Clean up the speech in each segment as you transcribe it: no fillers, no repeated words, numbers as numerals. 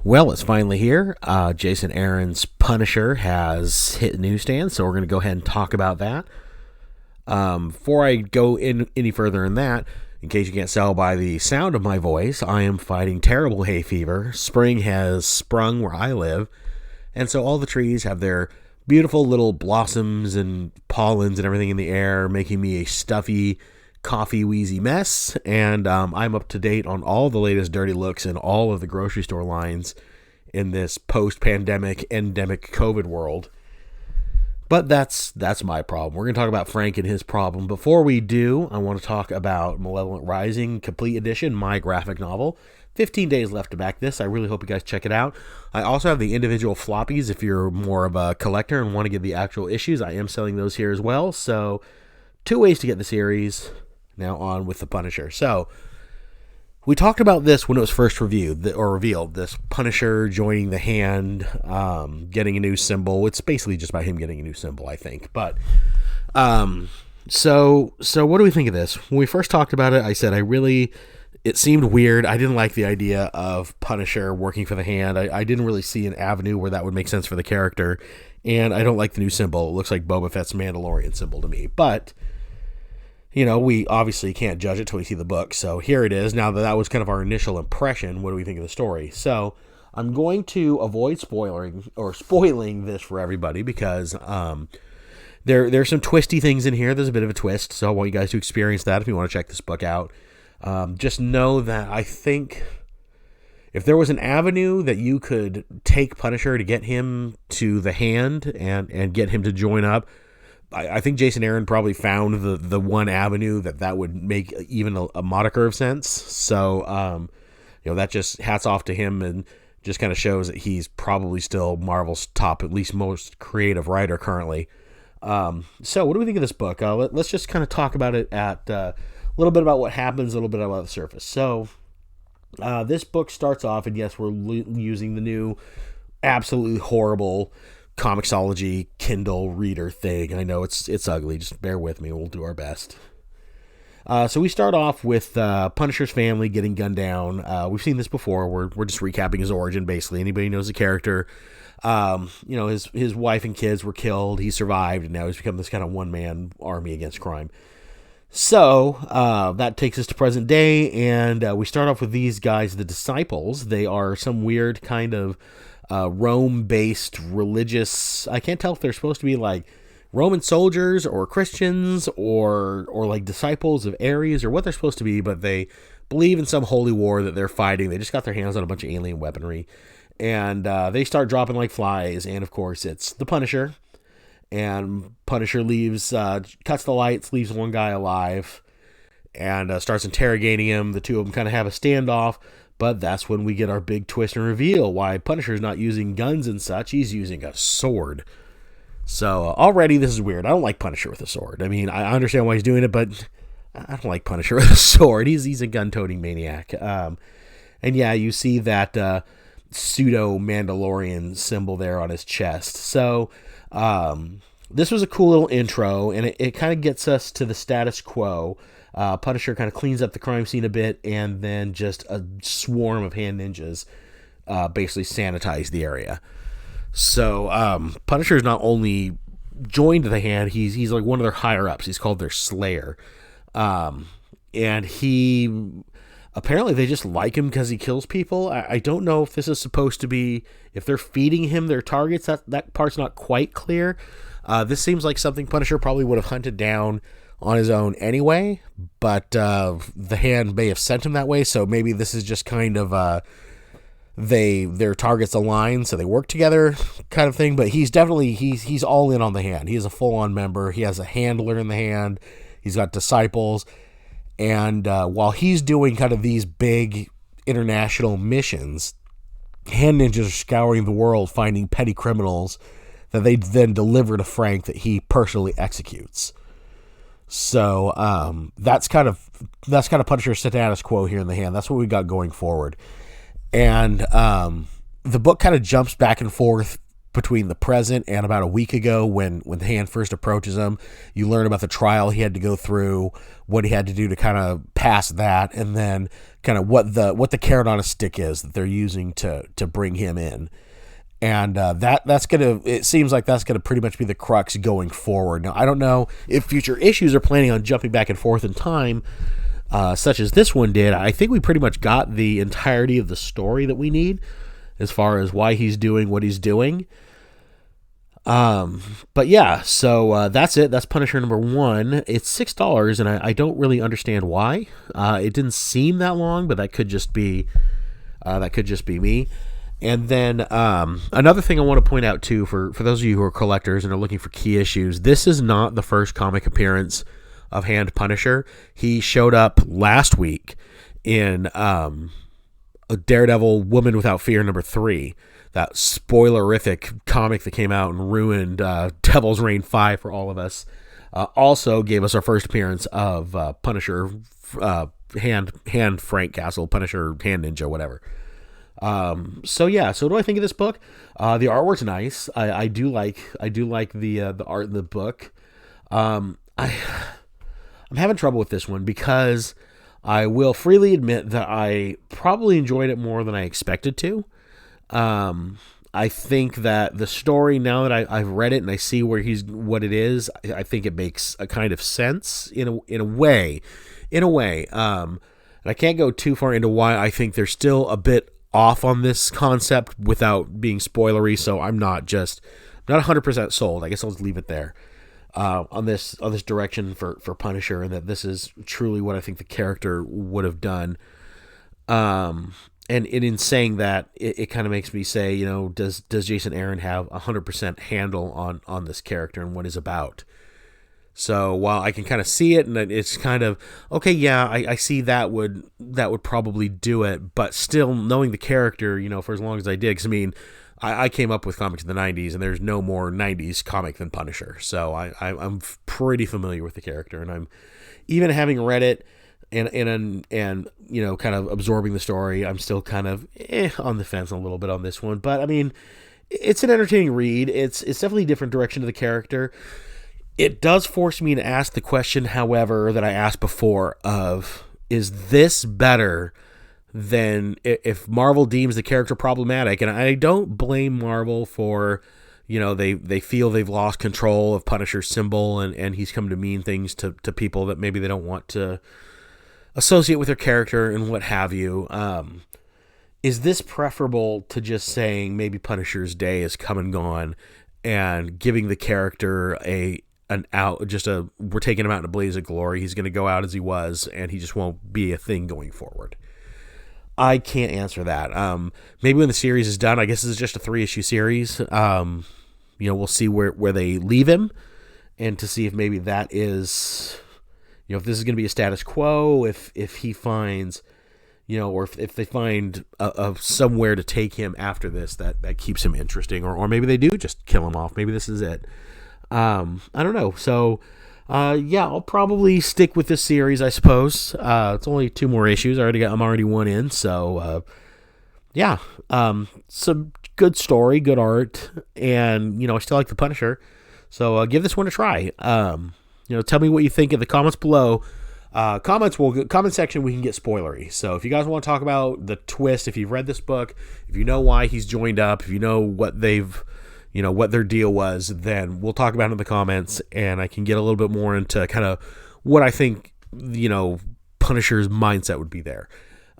Well, it's finally here. Jason Aaron's Punisher has hit newsstands, so we're going to go ahead and talk about that. Before I go in any further in that, in case you can't tell by the sound of my voice, I am fighting terrible hay fever. Spring has sprung where I live, and so all the trees have their beautiful little blossoms and pollens and everything in the air, making me a stuffy, coffee wheezy mess. And I'm up to date on all the latest dirty looks in all of the grocery store lines in this post-pandemic, endemic COVID world. But that's my problem. We're going to talk about Frank and his problem. Before we do, I want to talk about Malevolent Rising Complete Edition, my graphic novel. 15 days left to back this. I really hope you guys check it out. I also have the individual floppies if you're more of a collector and want to get the actual issues. I am selling those here as well. So 2 ways to get the series. Now on with the Punisher. So we talked about this when it was first revealed. This Punisher joining the Hand, getting a new symbol. It's basically just about him getting a new symbol, I think. But so what do we think of this? When we first talked about it, I said it seemed weird. I didn't like the idea of Punisher working for the Hand. I didn't really see an avenue where that would make sense for the character, and I don't like the new symbol. It looks like Boba Fett's Mandalorian symbol to me, but we obviously can't judge it till we see the book. So here it is. Now that was kind of our initial impression, what do we think of the story? So I'm going to avoid spoiling this for everybody because there's some twisty things in here. There's a bit of a twist. So I want you guys to experience that if you want to check this book out. Just know that I think if there was an avenue that you could take Punisher to get him to the Hand and get him to join up, I think Jason Aaron probably found the one avenue that would make even a moniker of sense. So, that just hats off to him and just kind of shows that he's probably still Marvel's top, at least most creative writer currently. So what do we think of this book? Let's just kind of talk about it at a little bit about what happens, a little bit about the surface. So this book starts off, and yes, we're using the new absolutely horrible Comixology Kindle reader thing. I know it's ugly. Just bear with me. We'll do our best. So we start off with Punisher's family getting gunned down. We've seen this before. We're just recapping his origin, basically. Anybody knows the character. His wife and kids were killed. He survived, and now he's become this kind of one-man army against crime. So that takes us to present day, and we start off with these guys, the Disciples. They are some weird kind of Rome-based religious. I can't tell if they're supposed to be like Roman soldiers or Christians or like disciples of Ares or what they're supposed to be, but they believe in some holy war that they're fighting. They just got their hands on a bunch of alien weaponry, and they start dropping like flies. And of course, it's the Punisher. And Punisher cuts the lights, leaves one guy alive, and starts interrogating him. The two of them kind of have a standoff. But that's when we get our big twist and reveal why Punisher's not using guns and such. He's using a sword. So already this is weird. I don't like Punisher with a sword. I mean, I understand why he's doing it, but I don't like Punisher with a sword. He's a gun-toting maniac. And yeah, you see that pseudo-Mandalorian symbol there on his chest. So this was a cool little intro, and it kind of gets us to the status quo. Punisher kind of cleans up the crime scene a bit, and then just a swarm of hand ninjas basically sanitize the area. So Punisher is not only joined the Hand, he's like one of their higher ups. He's called their Slayer, and he apparently they just like him because he kills people. I don't know if this is supposed to be if they're feeding him their targets. That part's not quite clear. This seems like something Punisher probably would have hunted down on his own anyway, but the Hand may have sent him that way, so maybe this is just kind of their targets align, so they work together kind of thing. But he's definitely he's all in on the Hand. He is a full-on member. He has a handler in the Hand. He's got disciples, and while he's doing kind of these big international missions, Hand ninjas are scouring the world finding petty criminals that they then deliver to Frank that he personally executes. So that's kind of Punisher's status quo here in the Hand. That's what we got going forward. And the book kind of jumps back and forth between the present and about a week ago when the Hand first approaches him. You learn about the trial he had to go through, what he had to do to kind of pass that, and then kind of what the carrot on a stick is that they're using to bring him in. And it seems like that's gonna pretty much be the crux going forward. Now, I don't know if future issues are planning on jumping back and forth in time, such as this one did. I think we pretty much got the entirety of the story that we need as far as why he's doing what he's doing. But yeah, so that's it. That's Punisher number 1. It's $6, and I don't really understand why. It didn't seem that long, but that could just be me. And then another thing I want to point out too, for those of you who are collectors and are looking for key issues, this is not the first comic appearance of Hand Punisher. He showed up last week in a Daredevil Woman Without Fear number 3, that spoilerific comic that came out and ruined Devil's Reign 5 for all of us. Also gave us our first appearance of Punisher, Hand Frank Castle, Punisher Hand Ninja, whatever. So what do I think of this book? The artwork's nice. I do like the art in the book. I'm having trouble with this one because I will freely admit that I probably enjoyed it more than I expected to. I think that the story, now that I've read it and I see what it is, I think it makes a kind of sense in a way. And I can't go too far into why I think they're still a bit off on this concept without being spoilery, so I'm not 100% sold. I guess I'll just leave it there on this direction for Punisher, and that this is truly what I think the character would have done. And in saying that, it kind of makes me say, does Jason Aaron have 100% handle on this character and what he's about? So while I can kind of see it, and it's kind of okay, yeah, I see that would probably do it, but still knowing the character, for as long as I did, because I came up with comics in the 90s, and there's no more 90s comic than Punisher, so I'm pretty familiar with the character, and I'm even having read it and kind of absorbing the story, I'm still kind of on the fence a little bit on this one, but it's an entertaining read. It's definitely a different direction to the character. It does force me to ask the question, however, that I asked before of, is this better than if Marvel deems the character problematic? And I don't blame Marvel for, they feel they've lost control of Punisher's symbol and he's come to mean things to people that maybe they don't want to associate with their character and what have you. Is this preferable to just saying maybe Punisher's day is come and gone and giving the character we're taking him out in a blaze of glory. He's going to go out as he was, and he just won't be a thing going forward. I can't answer that. Maybe when the series is done, I guess this is just a 3-issue series. We'll see where they leave him, and to see if maybe that is, if this is going to be a status quo, if he finds, or if they find somewhere to take him after this that keeps him interesting, or maybe they do just kill him off. Maybe this is it. I don't know. So, I'll probably stick with this series, I suppose. It's only 2 more issues. I'm already 1 in. So, some good story, good art, and, I still like the Punisher. So, give this one a try. Tell me what you think in the comments below. Comment section, we can get spoilery. So if you guys want to talk about the twist, if you've read this book, if you know why he's joined up, if you know what what their deal was, then we'll talk about it in the comments, and I can get a little bit more into kind of what I think, Punisher's mindset would be there.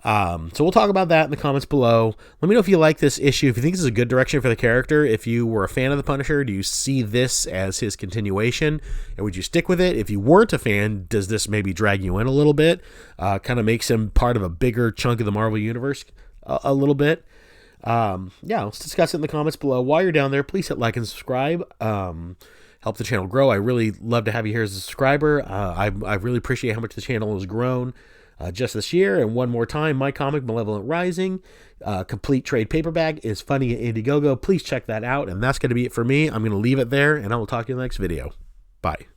So we'll talk about that in the comments below. Let me know if you like this issue, if you think this is a good direction for the character. If you were a fan of the Punisher, do you see this as his continuation, and would you stick with it? If you weren't a fan, does this maybe drag you in a little bit? Kind of makes him part of a bigger chunk of the Marvel Universe a little bit. Let's discuss it in the comments below. While you're down there, please hit like and subscribe. Help the channel grow. I really love to have you here as a subscriber. I really appreciate how much the channel has grown just this year. And one more time, my comic, Malevolent Rising, complete trade paperback, is funny at Indiegogo. Please check that out. And that's going to be it for me. I'm going to leave it there, and I will talk to you in the next video. Bye.